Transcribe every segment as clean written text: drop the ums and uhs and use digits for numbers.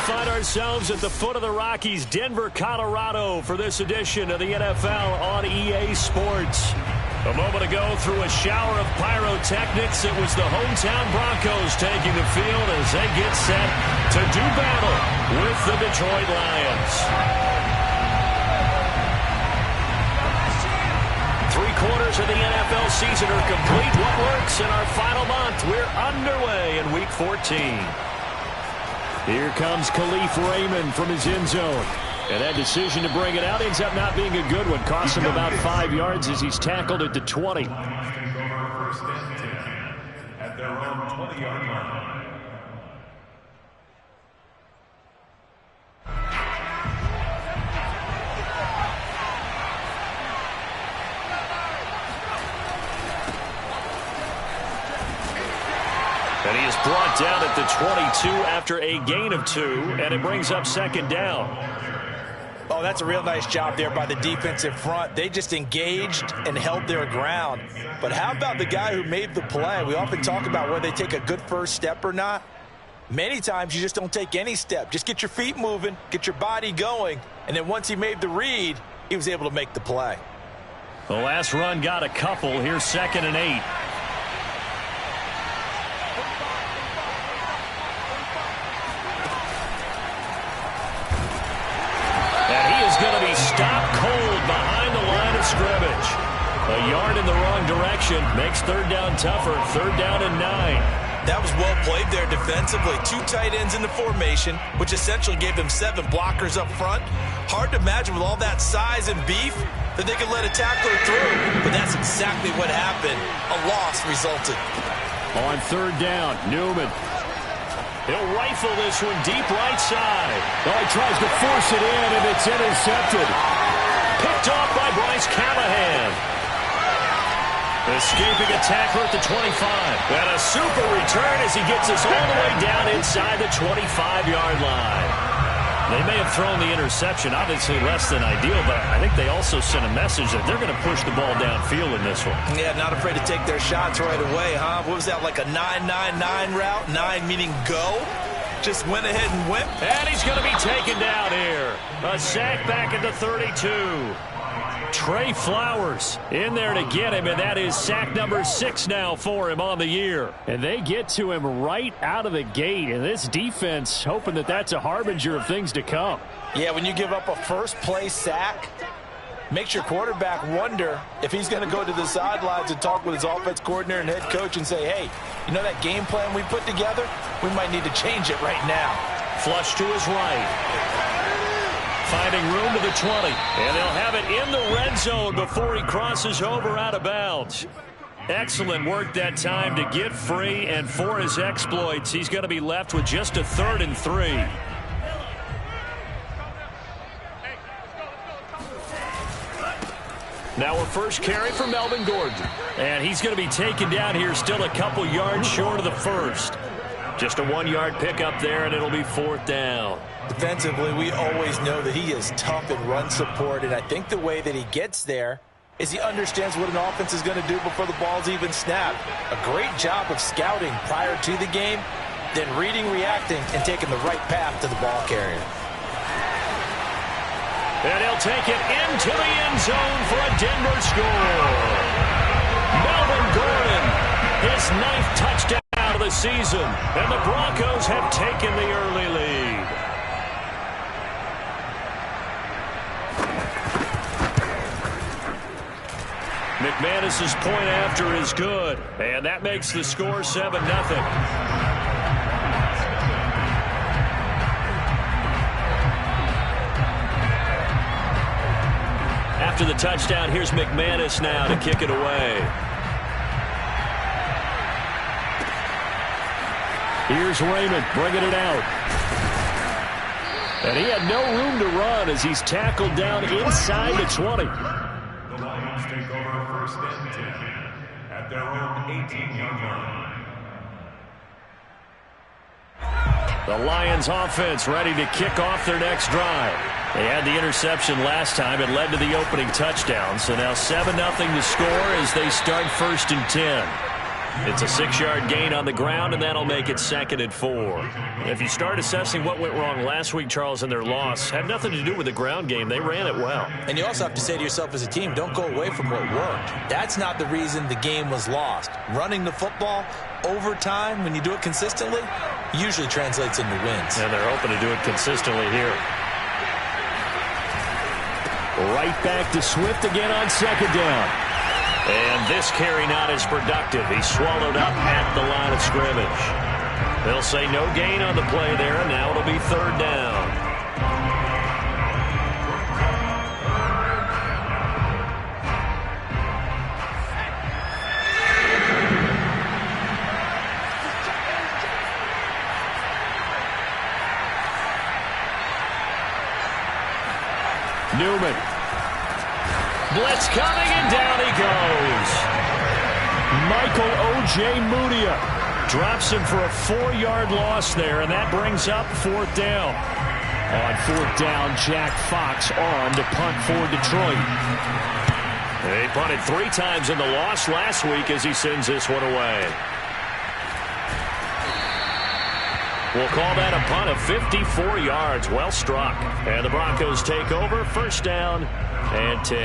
find ourselves at the foot of the Rockies, Denver, Colorado, for this edition of the NFL on EA Sports. A moment ago, through a shower of pyrotechnics, it was the hometown Broncos taking the field as they get set to do battle with the Detroit Lions. 3/4 of the NFL season are complete. What works in our final month? We're underway in Week 14. Here comes Khalif Raymond from his end zone. And that decision to bring it out ends up not being a good one. Costs him about 5 yards as he's tackled at the 20. At their own 20-yard line. And he is brought down at the 22 after a gain of 2, and it brings up second down. Oh, that's a real nice job there by the defensive front. They just engaged and held their ground. But how about the guy who made the play? We often talk about whether they take a good first step or not. Many times you just don't take any step. Just get your feet moving, get your body going, and then once he made the read, he was able to make the play. The last run got a couple. Here's 2nd and 8. Going to be stopped cold behind the line of scrimmage. A yard in the wrong direction makes third down tougher. 3rd down and 9. That was well played there defensively. 2 tight ends in the formation, which essentially gave them 7 blockers up front. Hard to imagine with all that size and beef that they could let a tackler through. But that's exactly what happened. A loss resulted. On 3rd down, Newman. He'll rifle this one deep right side. Oh, he tries to force it in, and it's intercepted. Picked off by Bryce Callahan. Escaping a tackler at the 25. And a super return as he gets us all the way down inside the 25-yard line. They may have thrown the interception, obviously less than ideal, but I think they also sent a message that they're going to push the ball downfield in this one. Yeah, not afraid to take their shots right away, huh? What was that, like a 9-9-9 route? 9 meaning go? Just went ahead and went. And he's going to be taken down here. A sack back at the 32. Trey Flowers in there to get him, and that is sack number 6 now for him on the year. And they get to him right out of the gate, and this defense hoping that that's a harbinger of things to come. Yeah, when you give up a first-play sack, makes your quarterback wonder if he's going to go to the sidelines and talk with his offense coordinator and head coach and say, hey, you know that game plan we put together? We might need to change it right now. Flush to his right. Finding room to the 20, and they'll have it in the red zone before he crosses over out of bounds. Excellent work that time to get free, and for his exploits, he's going to be left with just a 3rd and 3. Now a first carry for Melvin Gordon, and he's going to be taken down here still a couple yards short of the first. Just a 1-yard pickup there, and it'll be 4th down. Defensively, we always know that he is tough in run support, and I think the way that he gets there is he understands what an offense is going to do before the ball's even snapped. A great job of scouting prior to the game, then reading, reacting, and taking the right path to the ball carrier. And he'll take it into the end zone for a Denver score. Melvin Gordon, his 9th touchdown of the season, and the Broncos have taken the early lead. McManus's point after is good, and that makes the score 7-0. After the touchdown, here's McManus now to kick it away. Here's Raymond bringing it out. And he had no room to run as he's tackled down inside the 20. The Lions take over 1st and 10 at their own 18-yard line. The Lions offense ready to kick off their next drive. They had the interception last time. It led to the opening touchdown. So now 7-0 to score as they start 1st and 10. It's a 6-yard gain on the ground, and that'll make it 2nd and 4. If you start assessing what went wrong last week, Charles, in their loss, had nothing to do with the ground game. They ran it well. And you also have to say to yourself as a team, don't go away from what worked. That's not the reason the game was lost. Running the football over time, when you do it consistently, usually translates into wins. And they're hoping to do it consistently here. Right back to Swift again on 2nd down. And this carry not as productive. He's swallowed up at the line of scrimmage. They'll say no gain on the play there, and now it'll be 3rd down. Newman. Blitz coming, and down he goes. Michael O.J. Mudia drops him for a 4-yard loss there, and that brings up 4th down. On 4th down, Jack Fox on to punt for Detroit. They punted 3 times in the loss last week as he sends this one away. We'll call that a punt of 54 yards. Well struck. And the Broncos take over. 1st down and 10.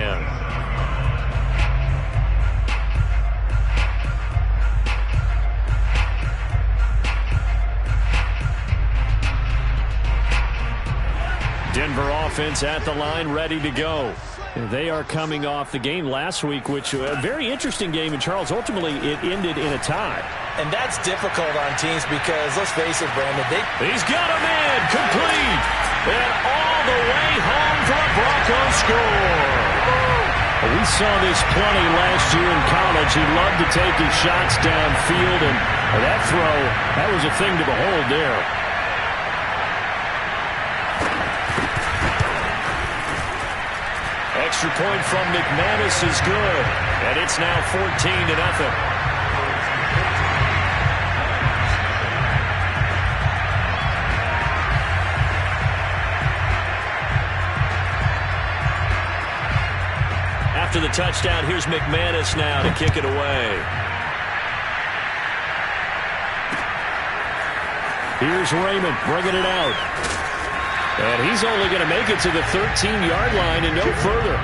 Denver offense at the line, ready to go. They are coming off the game last week, which was a very interesting game. And, Charles, ultimately it ended in a tie. And that's difficult on teams because, let's face it, Brandon, he's got him in, complete, and all the way home for a Broncos score. We saw this plenty last year in college. He loved to take his shots downfield, and that throw, that was a thing to behold there. Extra point from McManus is good, and it's now 14-0. After the touchdown, here's McManus now to kick it away. Here's Raymond bringing it out. And he's only going to make it to the 13-yard line and no further.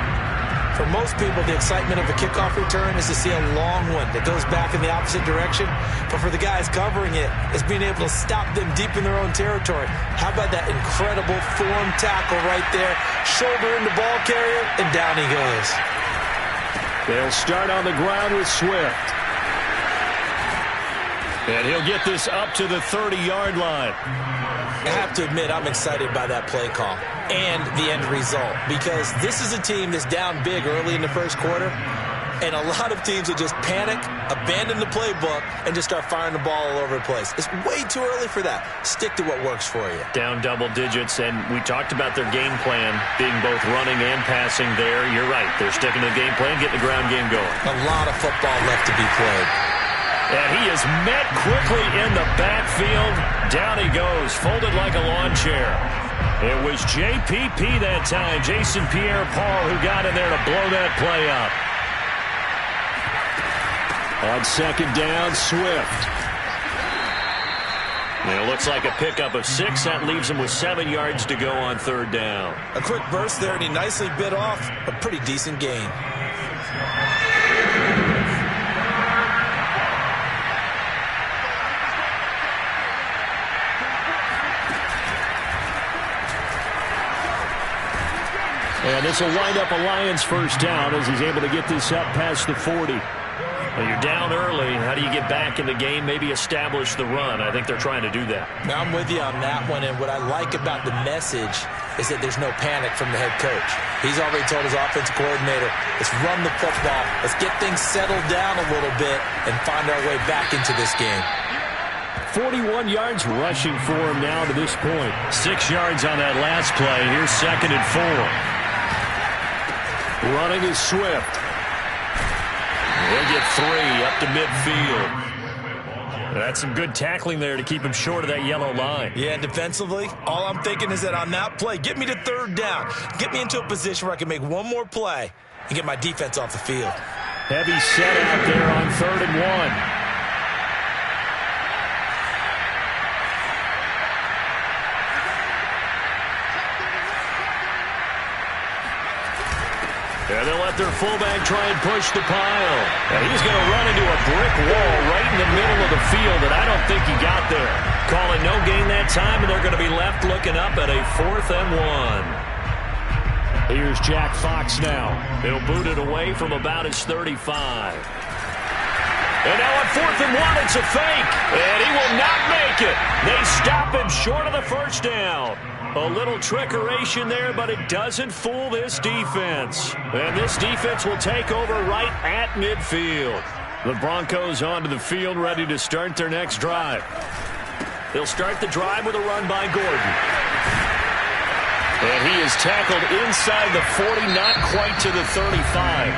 For most people, the excitement of a kickoff return is to see a long one that goes back in the opposite direction. But for the guys covering it, it's being able to stop them deep in their own territory. How about that incredible form tackle right there? Shoulder in the ball carrier, and down he goes. They'll start on the ground with Swift. And he'll get this up to the 30-yard line. I have to admit, I'm excited by that play call and the end result, because this is a team that's down big early in the first quarter, and a lot of teams will just panic, abandon the playbook, and just start firing the ball all over the place. It's way too early for that. Stick to what works for you. Down double digits, and we talked about their game plan being both running and passing there. You're right. They're sticking to the game plan, getting the ground game going. A lot of football left to be played. And he is met quickly in the backfield. Down he goes, folded like a lawn chair. It was JPP that time, Jason Pierre-Paul, who got in there to blow that play up. On 2nd down, Swift. And it looks like a pickup of 6. That leaves him with 7 yards to go on 3rd down. A quick burst there, and he nicely bit off a pretty decent gain. And this will wind up a Lions 1st down as he's able to get this up past the 40. Well, you're down early. How do you get back in the game, maybe establish the run? I think they're trying to do that. Now, I'm with you on that one, and what I like about the message is that there's no panic from the head coach. He's already told his offensive coordinator, let's run the football, let's get things settled down a little bit and find our way back into this game. 41 yards rushing for him now to this point. 6 yards on that last play. Here's 2nd and 4. Running is Swift. He'll get 3 up to midfield. That's some good tackling there to keep him short of that yellow line. Yeah, defensively, all I'm thinking is that on that play, get me to 3rd down. Get me into a position where I can make one more play and get my defense off the field. Heavy set out there on 3rd and 1. And they'll let their fullback try and push the pile. And he's going to run into a brick wall right in the middle of the field, and I don't think he got there. Calling no gain that time, and they're going to be left looking up at a 4th and 1. Here's Jack Fox now. He'll boot it away from about his 35. And now on 4th and 1, it's a fake. And he will not make it. They stop him short of the first down. A little trickeration there, but it doesn't fool this defense. And this defense will take over right at midfield. The Broncos onto the field, ready to start their next drive. They'll start the drive with a run by Gordon. And he is tackled inside the 40, not quite to the 35.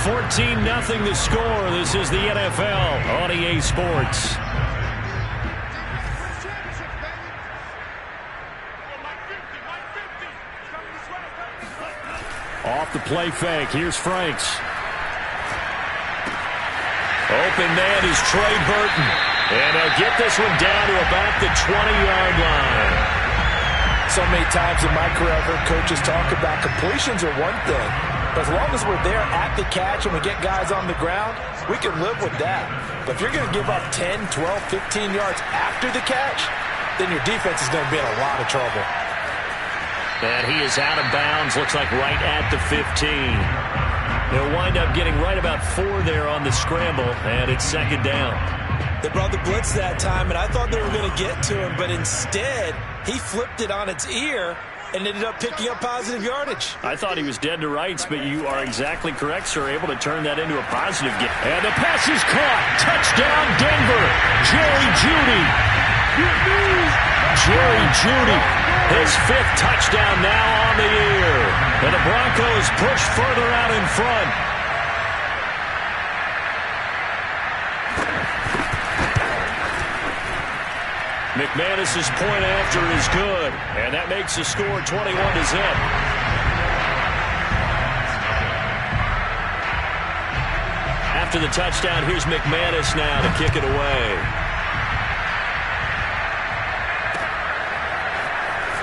14-0 the score. This is the NFL on EA Sports. Off the play fake. Here's Franks. Open man is Trey Burton. And they'll get this one down to about the 20-yard line. So many times in my career I've heard coaches talk about completions are one thing. But as long as we're there at the catch and we get guys on the ground, we can live with that. But if you're going to give up 10, 12, 15 yards after the catch, then your defense is going to be in a lot of trouble. And he is out of bounds, looks like right at the 15. They'll wind up getting right about 4 there on the scramble, and it's 2nd down. They brought the blitz that time, and I thought they were going to get to him, but instead he flipped it on its ear and ended up picking up positive yardage. I thought he was dead to rights, but you are exactly correct, sir. Able to turn that into a positive game. And the pass is caught. Touchdown, Denver. Jerry Jeudy. Jerry Jeudy. His 5th touchdown now on the year. And the Broncos push further out in front. McManus's point after is good, and that makes the score 21-0. After the touchdown, here's McManus now to kick it away.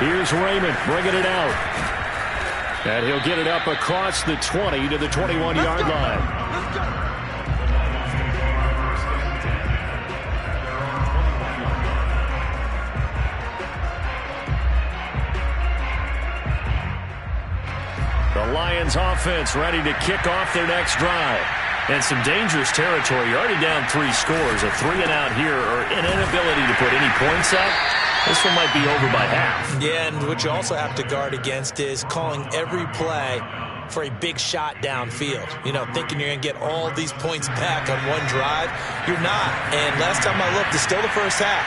Here's Raymond bringing it out. And he'll get it up across the 20 to the 21-yard line. The Lions offense ready to kick off their next drive. And some dangerous territory. You're already down 3 scores. A 3-and-out here or an inability to put any points up. This one might be over by half. Yeah, and what you also have to guard against is calling every play for a big shot downfield. You know, thinking you're going to get all these points back on one drive. You're not. And last time I looked, it's still the first half.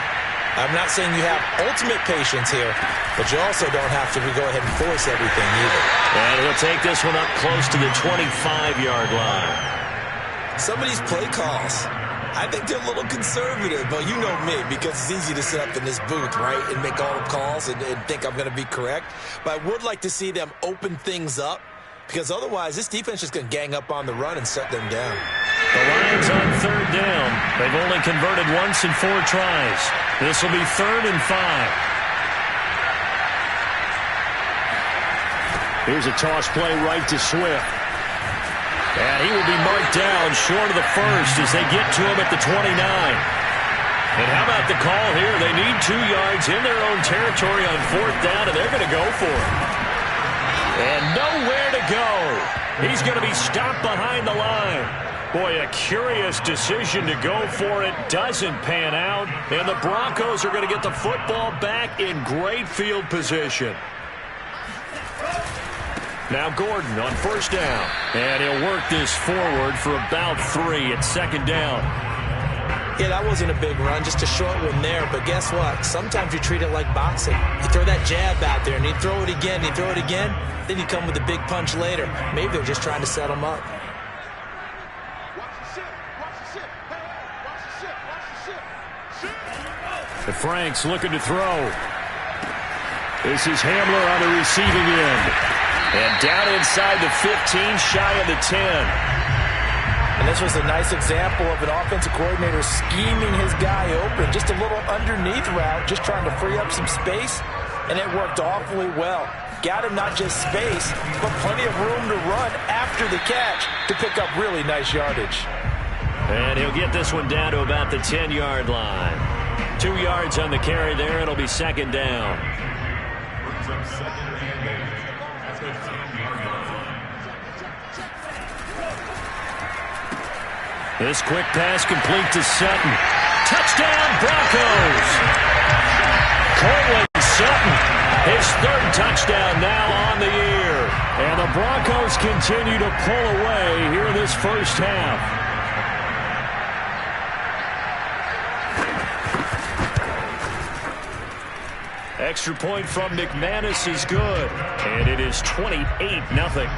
I'm not saying you have ultimate patience here, but you also don't have to go ahead and force everything either. And he'll take this one up close to the 25-yard line. Some of these play calls, I think they're a little conservative, but you know me, because it's easy to sit up in this booth, right, and make all the calls and think I'm going to be correct. But I would like to see them open things up, because otherwise this defense is going to gang up on the run and shut them down. The Lions on 3rd down. They've only converted once in 4 tries. This will be 3rd and 5. Here's a toss play right to Swift. And he will be marked down short of the first as they get to him at the 29. And how about the call here? They need 2 yards in their own territory on 4th down, and they're going to go for it. And nowhere to go. He's going to be stopped behind the line. Boy, a curious decision to go for it. Doesn't pan out. And the Broncos are going to get the football back in great field position. Now Gordon on 1st down. And he'll work this forward for about 3 at 2nd down. Yeah, that wasn't a big run, just a short one there. But guess what? Sometimes you treat it like boxing. You throw that jab out there, and you throw it again, you throw it again. Then you come with a big punch later. Maybe they're just trying to set them up. The Franks looking to throw. This is Hamler on the receiving end. And down inside the 15, shy of the 10. And this was a nice example of an offensive coordinator scheming his guy open. Just a little underneath route, just trying to free up some space, and it worked awfully well. got him not just space, but plenty of room to run after the catch to pick up really nice yardage. And he'll get this one down to about the 10-yard line. 2 yards on the carry there. It'll be second down. Brings up second and 8 at the 10-yard line. This quick pass complete to Sutton. Touchdown, Broncos! Cortland Sutton, his third touchdown now on the year. And the Broncos continue to pull away here in this first half. Extra point from McManus is good. And it is 28-0.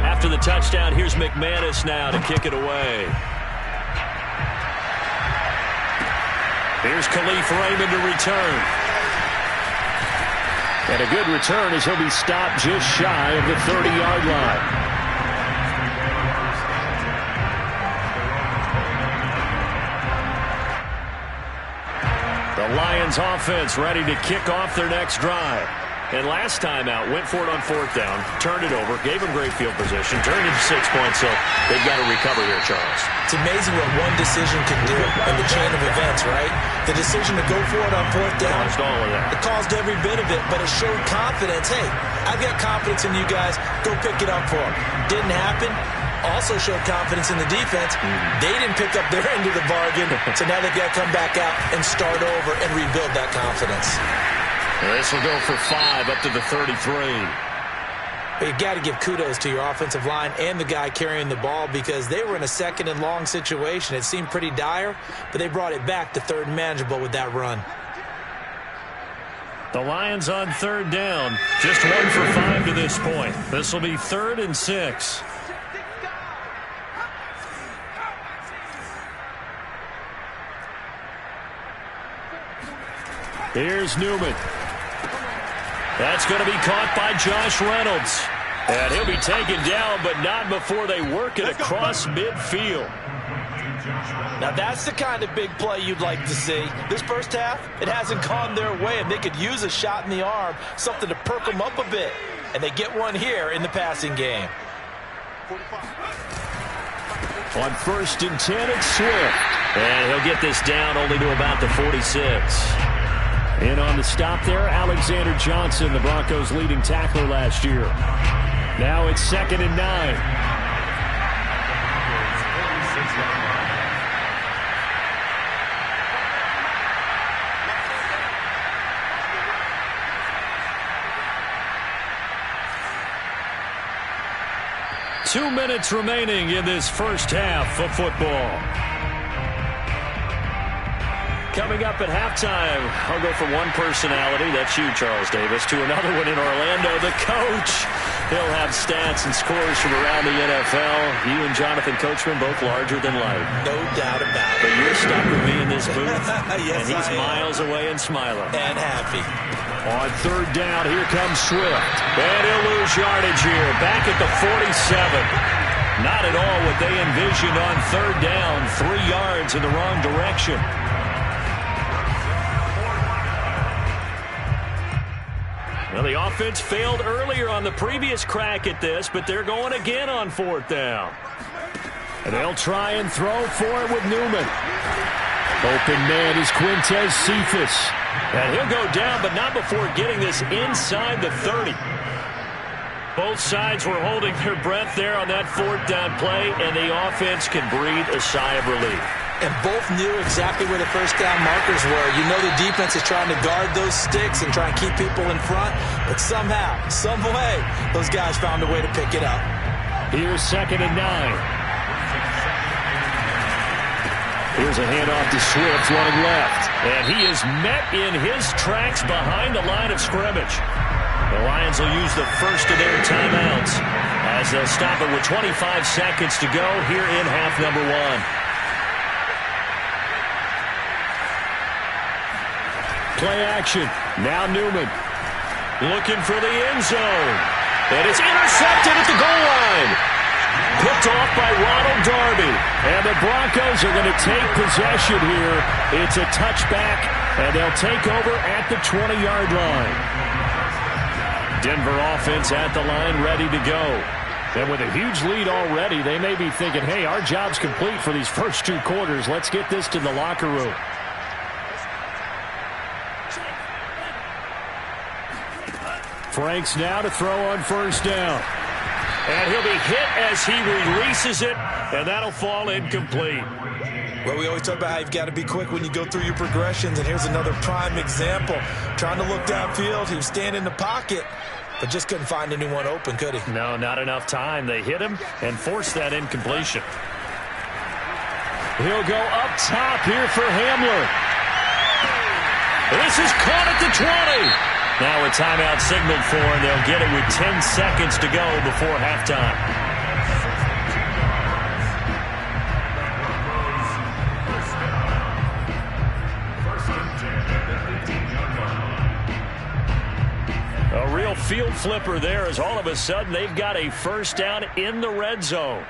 After the touchdown, here's McManus now to kick it away. Here's Khalif Raymond to return. And a good return as he'll be stopped just shy of the 30-yard line. The Lions offense ready to kick off their next drive. And last time out, went for it on fourth down, turned it over, gave them great field position, turned it to 6 points, so they've got to recover here, Charles. It's amazing what one decision can do in the chain of events, right? The decision to go for it on fourth down. Caused all of that. It caused every bit of it, but it showed confidence. Hey, I've got confidence in you guys. Go pick it up for them. Didn't happen. Also showed confidence in the defense. They didn't pick up their end of the bargain, so now they've got to come back out and start over and rebuild that confidence. This will go for 5 up to the 33. But you got to give kudos to your offensive line and the guy carrying the ball because they were in a second and long situation. It seemed pretty dire, but they brought it back to third and manageable with that run. The Lions on third down. Just 1 for 5 to this point. This will be 3rd and 6. Here's Newman. That's going to be caught by Josh Reynolds. And he'll be taken down, but not before they work it across midfield. Now that's the kind of big play you'd like to see. This first half, it hasn't gone their way, and they could use a shot in the arm, something to perk them up a bit. And they get one here in the passing game. On 1st and 10, it's Swift. And he'll get this down only to about the 46. In on the stop there, Alexander Johnson, the Broncos' leading tackler last year. Now it's 2nd and 9. Two minutes remaining in this first half of football. Coming up at halftime, I'll go from one personality, that's you, Charles Davis, to another one in Orlando, the coach. He'll have stats and scores from around the NFL. You and Jonathan Coachman, both larger than life. No doubt about it. But you're stuck with me in this booth, yes, and he's miles away and smiling. And happy. On third down, here comes Swift. And he'll lose yardage here, back at the 47. Not at all what they envisioned on third down, 3 yards in the wrong direction. Well, the offense failed earlier on the previous crack at this, but they're going again on fourth down. And they'll try and throw for it with Newman. Open man is Quintez Cephas. And he'll go down, but not before getting this inside the 30. Both sides were holding their breath there on that fourth down play, and the offense can breathe a sigh of relief. And both knew exactly where the first down markers were. You know the defense is trying to guard those sticks and try and keep people in front. But somehow, some way, those guys found a way to pick it up. Here's 2nd and 9. Here's a handoff to Swift running left. And he is met in his tracks behind the line of scrimmage. The Lions will use the first of their timeouts as they'll stop it with 25 seconds to go here in half number 1. Play action. Now Newman looking for the end zone. And it's intercepted at the goal line. Picked off by Ronald Darby. And the Broncos are going to take possession here. It's a touchback, and they'll take over at the 20-yard line. Denver offense at the line, ready to go. And with a huge lead already, they may be thinking, hey, our job's complete for these first 2 quarters. Let's get this to the locker room. Franks now to throw on first down. And he'll be hit as he releases it, and that'll fall incomplete. Well, we always talk about how you've got to be quick when you go through your progressions, and here's another prime example. Trying to look downfield, he was standing in the pocket, but just couldn't find anyone open, could he? No, not enough time. They hit him and forced that incompletion. He'll go up top here for Hamler. This is caught at the 20. Now a timeout signaled for, and they'll get it with 10 seconds to go before halftime. A real field flipper there, as all of a sudden they've got a first down in the red zone.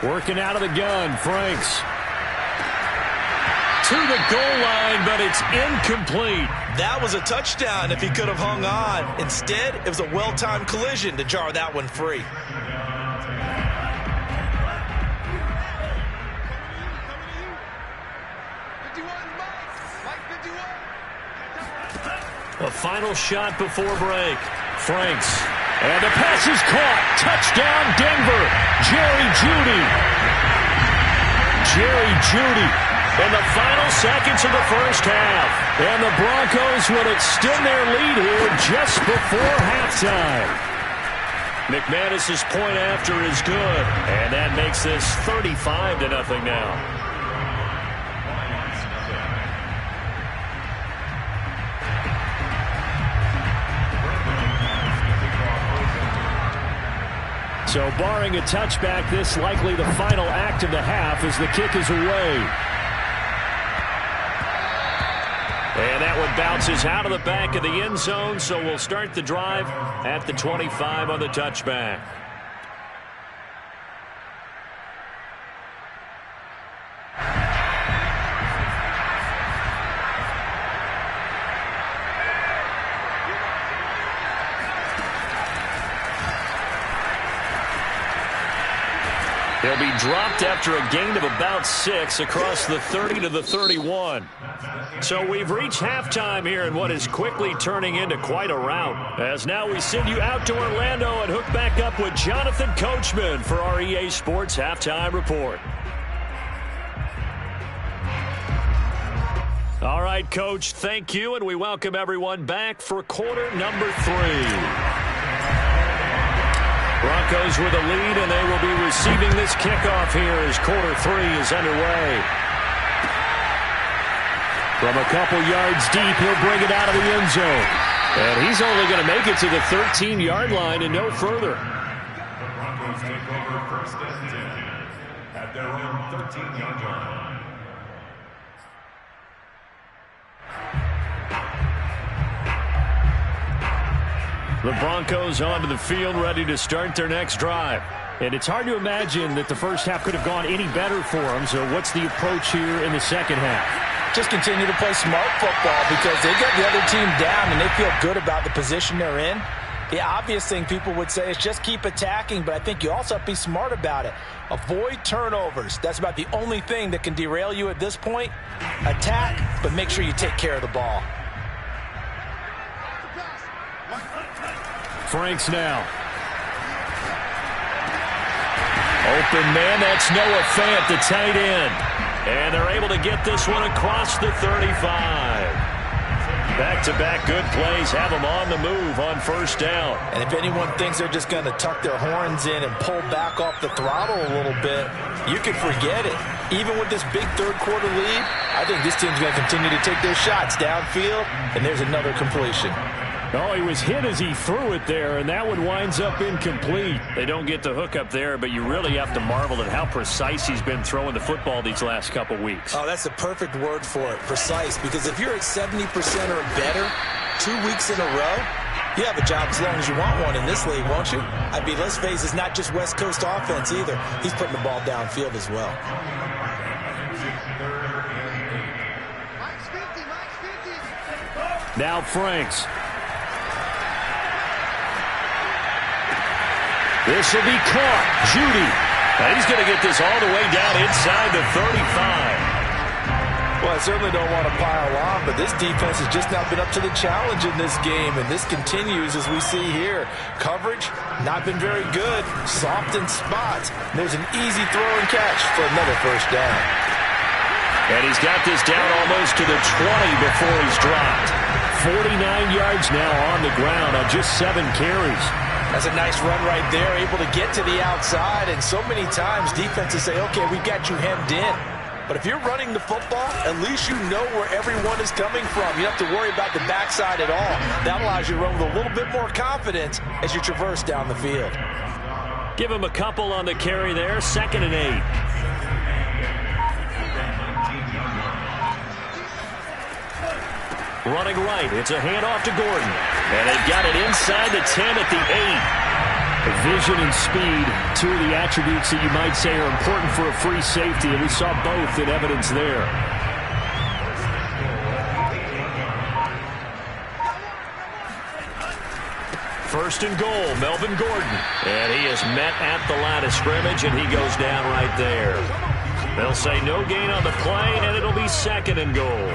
Working out of the gun, Franks. To the goal line, but it's incomplete. That was a touchdown if he could have hung on. Instead, it was a well-timed collision to jar that one free. A final shot before break. Franks. And the pass is caught. Touchdown, Denver. Jerry Jeudy. Jerry Jeudy. In the final seconds of the first half. And the Broncos will extend their lead here just before halftime. McManus's point after is good. And that makes this 35-0 now. So barring a touchback, this likely the final act of the half as the kick is away. And that one bounces out of the back of the end zone, so we'll start the drive at the 25 on the touchback. He'll be dropped after a gain of about 6 across the 30 to the 31. So we've reached halftime here in what is quickly turning into quite a rout. As now we send you out to Orlando and hook back up with Jonathan Coachman for our EA Sports Halftime Report. All right, Coach, thank you, and we welcome everyone back for quarter number 3. Broncos with a lead, and they will be receiving this kickoff here as quarter 3 is underway. From a couple yards deep, he'll bring it out of the end zone. And he's only going to make it to the 13-yard line and no further. The Broncos take over first and 10 at their own 13-yard line. The Broncos onto the field, ready to start their next drive. And it's hard to imagine that the first half could have gone any better for them. So what's the approach here in the second half? Just continue to play smart football because they got the other team down and they feel good about the position they're in. The obvious thing people would say is just keep attacking, but I think you also have to be smart about it. Avoid turnovers. That's about the only thing that can derail you at this point. Attack, but make sure you take care of the ball. Franks now. Open man, that's Noah Fant, the tight end. And they're able to get this one across the 35. Back-to-back good plays have them on the move on first down. And if anyone thinks they're just going to tuck their horns in and pull back off the throttle a little bit, you can forget it. Even with this big third-quarter lead, I think this team's going to continue to take their shots downfield, and there's another completion. Oh, he was hit as he threw it there, and that one winds up incomplete. They don't get the hook up there, but you really have to marvel at how precise he's been throwing the football these last couple weeks. Oh, that's the perfect word for it, precise, because if you're at 70% or better 2 weeks in a row, You have a job as long as you want one in this league, won't you? I mean, let's face it, it's not just West Coast offense either. He's putting the ball downfield as well. Now Franks. This will be caught. Judy. And he's going to get this all the way down inside the 35. Well, I certainly don't want to pile on, but this defense has just not been up to the challenge in this game, and this continues as we see here. Coverage, not been very good. Soft in spots. There's an easy throw and catch for another first down. And he's got this down almost to the 20 before he's dropped. 49 yards now on the ground on just 7 carries. That's a nice run right there, able to get to the outside, and so many times defenses say, okay, we've got you hemmed in. But if you're running the football, at least you know where everyone is coming from. You don't have to worry about the backside at all. That allows you to run with a little bit more confidence as you traverse down the field. Give him a couple on the carry there, 2nd and 8. Running right, it's a handoff to Gordon. And they've got it inside the 10 at the 8. Vision and speed, two of the attributes that you might say are important for a free safety, and we saw both in evidence there. First and goal, Melvin Gordon. And he is met at the line of scrimmage, and he goes down right there. They'll say no gain on the play, and it'll be 2nd and goal.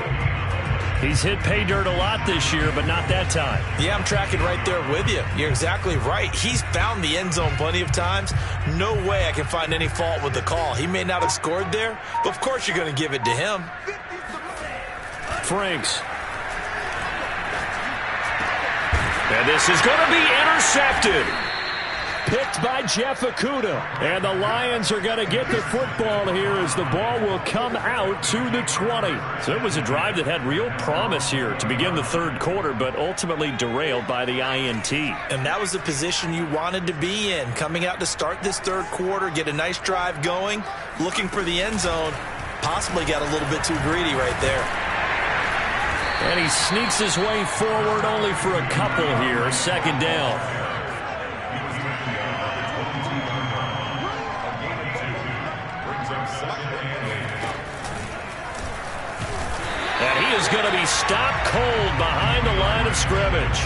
He's hit pay dirt a lot this year, but not that time. Yeah, I'm tracking right there with you. You're exactly right. He's found the end zone plenty of times. No way I can find any fault with the call. He may not have scored there, but of course you're going to give it to him. Franks. And this is going to be intercepted. Picked by Jeff Okudah. And the Lions are going to get the football here as the ball will come out to the 20. So it was a drive that had real promise here to begin the 3rd quarter, but ultimately derailed by the INT. And that was the position you wanted to be in. Coming out to start this 3rd quarter, get a nice drive going, looking for the end zone. Possibly got a little bit too greedy right there. And he sneaks his way forward only for a couple here. 2nd down. And he is going to be stopped cold behind the line of scrimmage.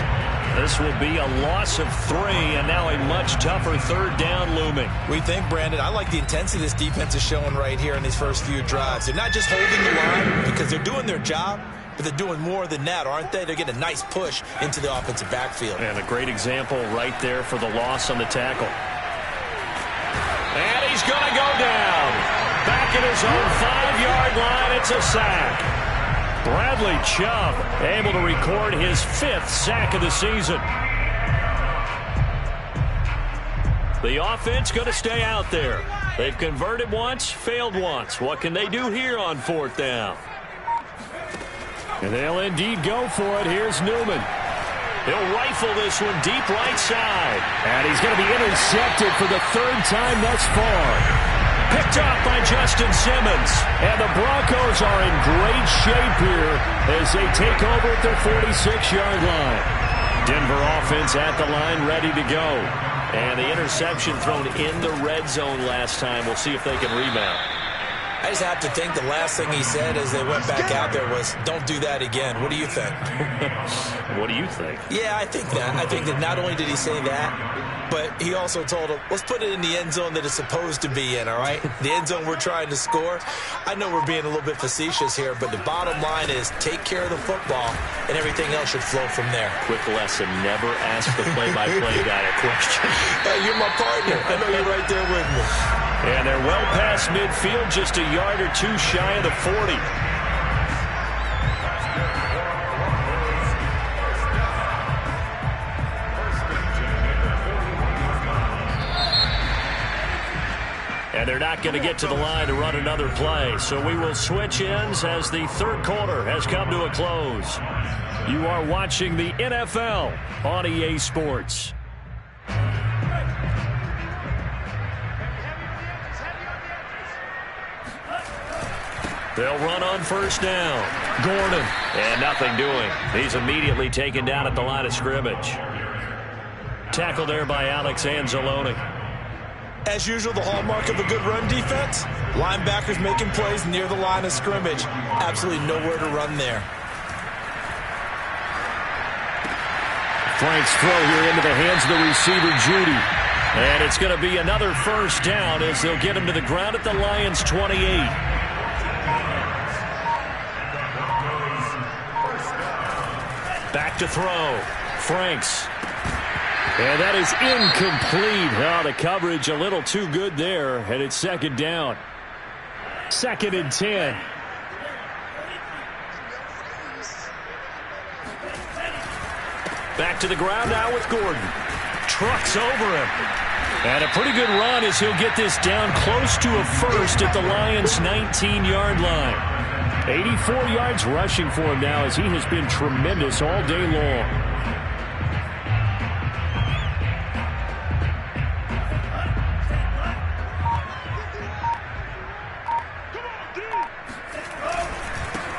This will be a loss of 3, and now a much tougher 3rd down looming. We think, Brandon, I like the intensity this defense is showing right here in these first few drives. They're not just holding the line because they're doing their job, but they're doing more than that, aren't they? They're getting a nice push into the offensive backfield. And a great example right there for the loss on the tackle. And he's going to go down. Back at his own 5-yard line, it's a sack. Bradley Chubb able to record his 5th sack of the season. The offense going to stay out there. They've converted once, failed once. What can they do here on 4th down? And they'll indeed go for it. Here's Newman. He'll rifle this one deep right side. And he's going to be intercepted for the 3rd time thus far. Picked up by Justin Simmons. And the Broncos are in great shape here as they take over at their 46-yard line. Denver offense at the line, ready to go. And the interception thrown in the red zone last time. We'll see if they can rebound. I just have to think the last thing he said as they went back out there was, don't do that again. What do you think? What do you think? Yeah, I think that. I think that not only did he say that, but he also told him, let's put it in the end zone that it's supposed to be in, all right? The end zone we're trying to score. I know we're being a little bit facetious here, but the bottom line is take care of the football, and everything else should flow from there. Quick lesson, never ask the play-by-play guy a question. Hey, you're my partner. I know you're right there with me. And they're well past midfield, just a yard or two shy of the 40. And they're not going to get to the line to run another play. So we will switch ends as the 3rd quarter has come to a close. You are watching the NFL on EA Sports. They'll run on 1st down. Gordon. And nothing doing. He's immediately taken down at the line of scrimmage. Tackle there by Alex Anzalone. As usual, the hallmark of a good run defense, linebackers making plays near the line of scrimmage. Absolutely nowhere to run there. Frank's throw here into the hands of the receiver, Judy. And it's going to be another first down as they'll get him to the ground at the Lions' 28. Back to throw. Franks. And that is incomplete. Oh, the coverage a little too good there, and it's second down. 2nd and 10. Back to the ground now with Gordon. Trucks over him. And a pretty good run as he'll get this down close to a first at the Lions' 19-yard line. 84 yards rushing for him now as he has been tremendous all day long.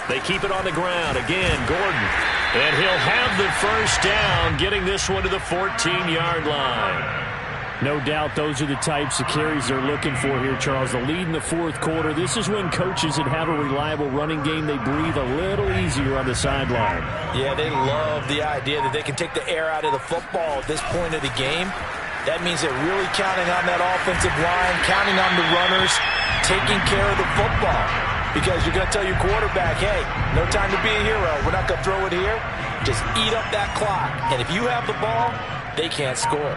They keep it on the ground. Again, Gordon. And he'll have the first down, getting this one to the 14-yard line. No doubt those are the types of carries they're looking for here, Charles. The lead in the fourth quarter. This is when coaches that have a reliable running game, they breathe a little easier on the sideline. Yeah, they love the idea that they can take the air out of the football at this point of the game. That means they're really counting on that offensive line, counting on the runners, taking care of the football. Because you're going to tell your quarterback, hey, no time to be a hero. We're not going to throw it here. Just eat up that clock. And if you have the ball, they can't score.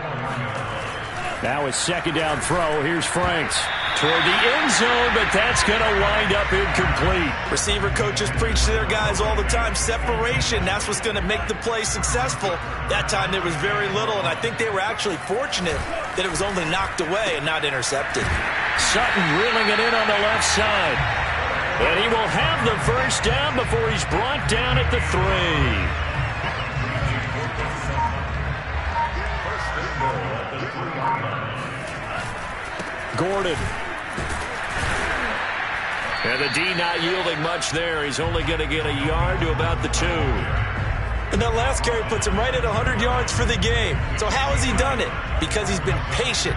Now a second down throw. Here's Franks toward the end zone, but that's going to wind up incomplete. Receiver coaches preach to their guys all the time. Separation, that's what's going to make the play successful. That time there was very little, and I think they were actually fortunate that it was only knocked away and not intercepted. Sutton reeling it in on the left side. And he will have the first down before he's brought down at the 3. Gordon. And the D not yielding much there. He's only going to get a yard to about the 2. And that last carry puts him right at 100 yards for the game. So how has he done it? Because he's been patient,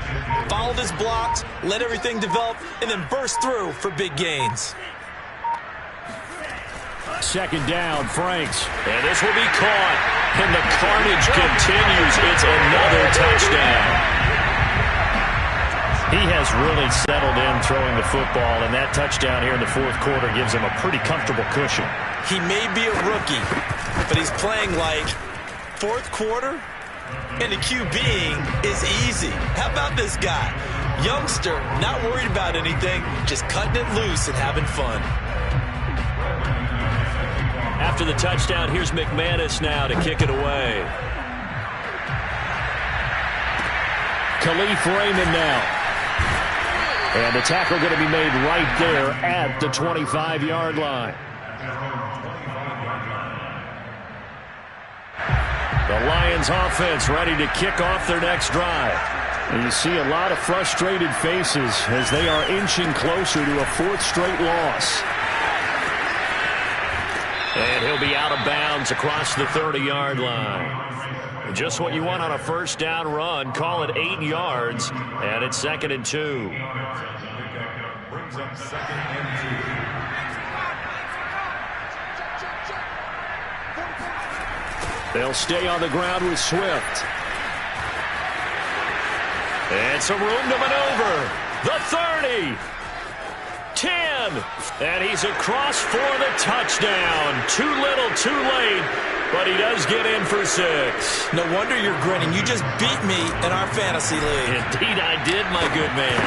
followed his blocks, let everything develop, and then burst through for big gains. Second down, Franks. And this will be caught. And the carnage continues. It's another touchdown. He has really settled in throwing the football, and that touchdown here in the fourth quarter gives him a pretty comfortable cushion. He may be a rookie, but he's playing like fourth quarter, and the QBing is easy. How about this guy? Youngster, not worried about anything, just cutting it loose and having fun. After the touchdown, here's McManus now to kick it away. Khalif Raymond now. And the tackle going to be made right there at the 25-yard line. The Lions offense ready to kick off their next drive. And you see a lot of frustrated faces as they are inching closer to a 4th straight loss. And he'll be out of bounds across the 30-yard line. Just what you want on a first down run. Call it 8 yards, and it's 2nd and 2. Brings up 2nd and 2. They'll stay on the ground with Swift. And some room to maneuver. The 30. 10. And he's across for the touchdown. Too little, too late. But he does get in for 6. No wonder you're grinning. You just beat me in our fantasy league. Indeed I did, my good man.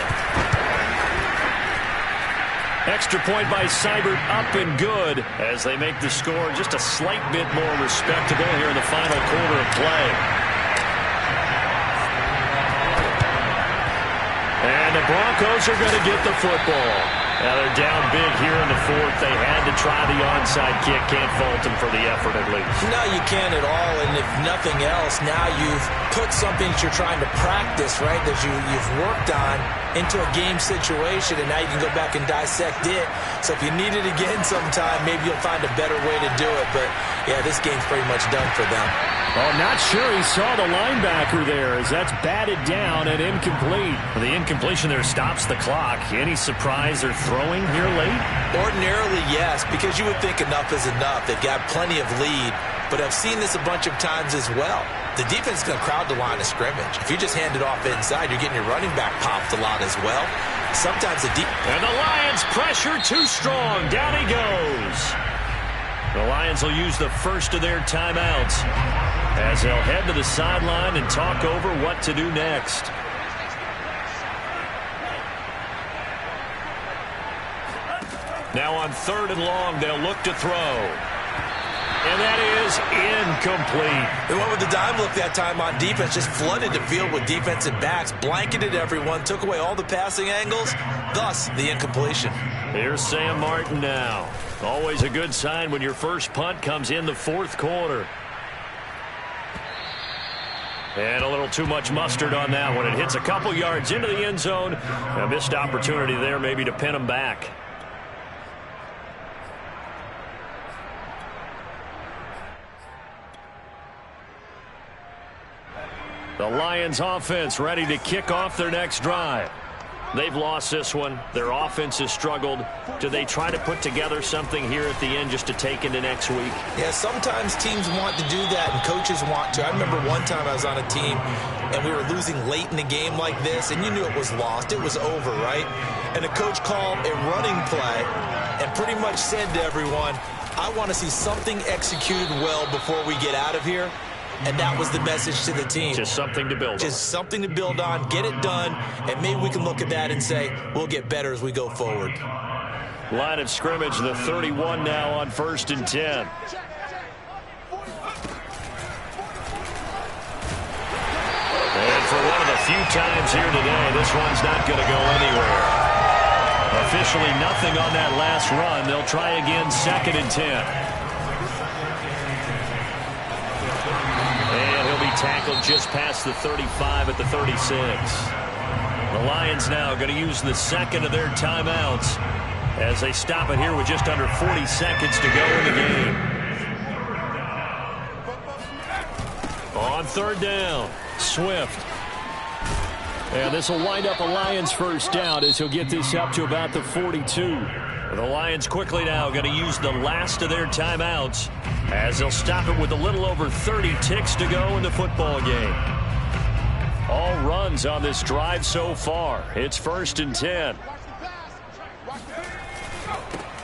Extra point by Seibert, up and good as they make the score just a slight bit more respectable here in the final quarter of play. And the Broncos are going to get the football. Now they're down big here in the fourth. They had to try the onside kick. Can't fault them for the effort at least. No, you can't at all. And if nothing else, now you've put something that you're trying to practice, right, that you've worked on into a game situation, and now you can go back and dissect it. So if you need it again sometime, maybe you'll find a better way to do it. But, yeah, this game's pretty much done for them. Oh, not sure he saw the linebacker there as that's batted down and incomplete. The incompletion there stops the clock. Any surprise they're throwing here late? Ordinarily, yes, because you would think enough is enough. They've got plenty of lead, but I've seen this a bunch of times as well. The defense is going to crowd the line of scrimmage. If you just hand it off inside, you're getting your running back popped a lot as well. Sometimes the deep... And the Lions pressure too strong. Down he goes. The Lions will use the first of their timeouts as they'll head to the sideline and talk over what to do next. Now on 3rd and long, they'll look to throw. And that is incomplete. They went with the dime look that time on defense, just flooded the field with defensive backs, blanketed everyone, took away all the passing angles, thus the incompletion. Here's Sam Martin now. Always a good sign when your first punt comes in the fourth quarter. And a little too much mustard on that one. It hits a couple yards into the end zone. A missed opportunity there maybe to pin them back. The Lions offense ready to kick off their next drive. They've lost this one. Their offense has struggled. Do they try to put together something here at the end just to take into next week? Yeah, sometimes teams want to do that and coaches want to. I remember one time I was on a team and we were losing late in the game like this, and you knew it was lost. It was over, right? And the coach called a running play and pretty much said to everyone, I want to see something executed well before we get out of here. And that was the message to the team. Just something to build on. Just something to build on, get it done, and maybe we can look at that and say, we'll get better as we go forward. Line of scrimmage, the 31 now on 1st and 10. And for one of the few times here today, this one's not going to go anywhere. Officially nothing on that last run. They'll try again, 2nd and 10. Tackled just past the 35 at the 36. The Lions now going to use the second of their timeouts as they stop it here with just under 40 seconds to go in the game. On 3rd down, Swift. And this will wind up a Lions first down as he'll get this up to about the 42. The Lions quickly now going to use the last of their timeouts as they'll stop it with a little over 30 ticks to go in the football game. All runs on this drive so far. It's 1st and 10.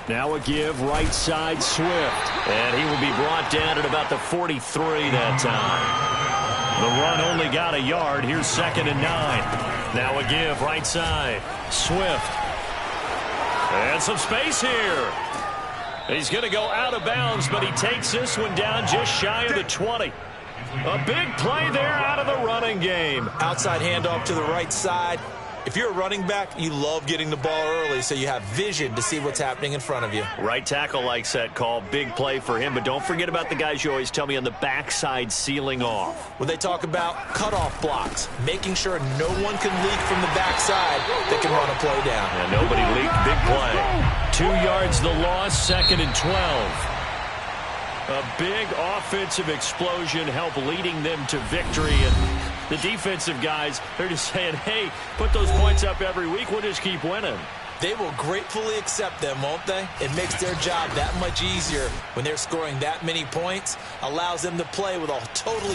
Now a give right side Swift. And he will be brought down at about the 43 that time. The run only got a yard. Here's 2nd and 9. Now a give right side Swift. And some space here. He's going to go out of bounds, but he takes this one down just shy of the 20. A big play there out of the running game. Outside handoff to the right side. If you're a running back, you love getting the ball early so you have vision to see what's happening in front of you. Right tackle likes that call. Big play for him, but don't forget about the guys you always tell me on the backside sealing off. When they talk about cutoff blocks, making sure no one can leak from the backside that can run a play down. Yeah, nobody leaked. Big play. 2 yards the loss, 2nd and 12. A big offensive explosion helped leading them to victory. And the defensive guys, they're just saying, hey, put those points up every week. We'll just keep winning. They will gratefully accept them, won't they? It makes their job that much easier when they're scoring that many points. Allows them to play with a totally